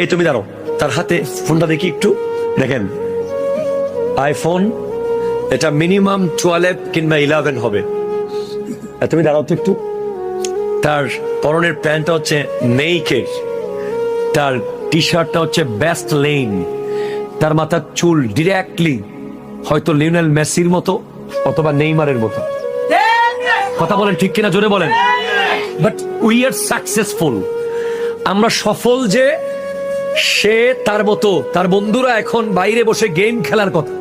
এই তুমি দাঁড়ো, তার হাতে ফোনটা দেখি একটু, দেখেন আইফোন, এটা মিনিমাম 12 কিংবা 11 হবে। তুমি দাঁড়াও তো একটু। তার পরনের প্যান্টটা হচ্ছে নেইকের, তার টি শার্টটা হচ্ছে বেস্ট লেন, তার মাথার চুল ডিরেক্টলি হয়তো লিওনেল মেসির মতো অথবা নেইমারের মতো। কথা বলেন ঠিক কিনা, জোরে বলেন। বাট উই আর সাকসেসফুল, আমরা সফল যে সে তার মতো, তার বন্ধুরা এখন বাইরে বসে গেম খেলার কথা,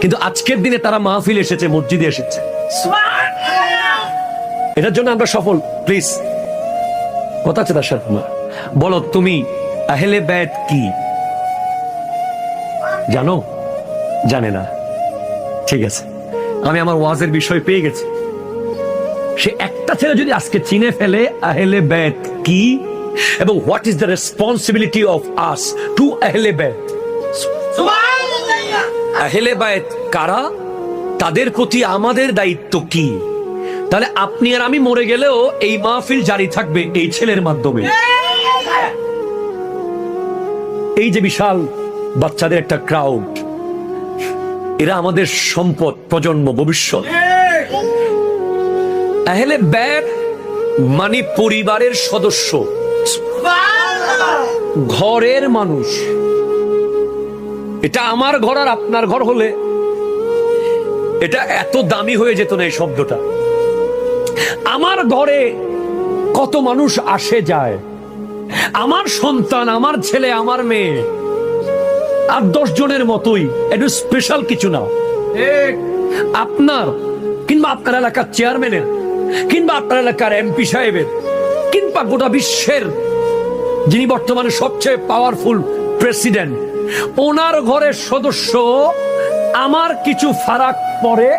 কিন্তু আজকের দিনে তারা মাহফিল এসেছে, মসজিদে এসেছে। এটার জন্য আমরা সফল। প্লিজ কথা আছে তার সাথে, বলো তুমি আহলে বাইত কি জানো? জানে না, ঠিক আছে, আমি আমার ওয়াজের বিষয় পেয়ে গেছি। সে একটা ছেলে যদি আজকে চিনে ফেলে আহলে বাইত কি এবং what is the responsibility of us to আহলে বাইত, আহলে বাইত কারা, তাদের প্রতি আমাদের দায়িত্ব কি, তাহলে আপনি আর আমি মরে গেলেও এই মাহফিল জারি থাকবে এই ছেলের মাধ্যমে। এই যে বিশাল বাচ্চাদের একটা ক্রাউড, এরা আমাদের সম্পদ, প্রজন্ম, ভবিষ্যৎ। আহলে বাইত মানে পরিবারের সদস্য, ঘরের মানুষ। এটা আমার ঘর আর আপনার ঘর হলে এটা এত দামি হয়ে যেত না এই শব্দটা। আমার ঘরে কত মানুষ আসে যায়, আমার সন্তান, আমার ছেলে, আমার মেয়ে, আর 10 জনের মতোই, এটা স্পেশাল কিছু না। আপনার কিংবা আপনার এলাকার চেয়ারম্যানের কিংবা আপনার এলাকার এমপি সাহেবের কিংবা গোটা বিশ্বের যিনি বর্তমানে সবচেয়ে পাওয়ারফুল প্রেসিডেন্ট, ওনার ঘরের সদস্য আমার কিছু ফারাক পড়ে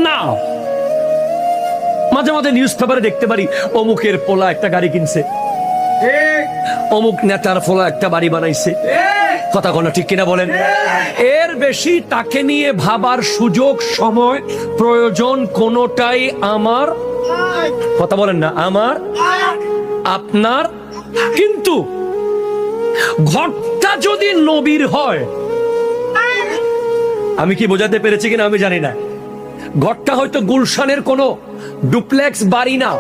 না। মাঝে মাঝে নিউজ পেপারে দেখতে পারি অমুকের পোলা একটা গাড়ি কিনছে, অমুক নেতার পোলা একটা বাড়ি বানাইছে। কথা কোনো ঠিক কিনা বলেন? এর বেশি তাকে নিয়ে ভাবার সুযোগ, সময়, প্রয়োজন কোনোটাই আমার, কথা বলেন না, আমার আপনার। কিন্তু ঘরটা যদি নবীর হয়, আমি কি বোঝাতে পেরেছি কিনা আমি জানি না, ঘরটা হয়তো গুলশানের কোনো ডুপ্লেক্স বাড়ি না,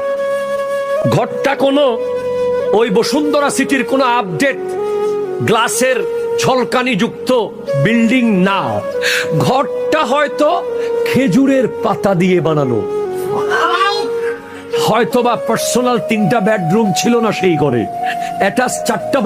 ঘরটা কোনো ওই বসুন্ধরা সিটির কোনো আপডেট গ্লাসের ঝলকানি যুক্ত বিল্ডিং না, ঘরটা হয়তো খেজুরের পাতা দিয়ে বানানো, হয়তোবা পার্সোনাল 3টা বেডরুম ছিল না সেই ঘরে, অ্যাটাচ 4টা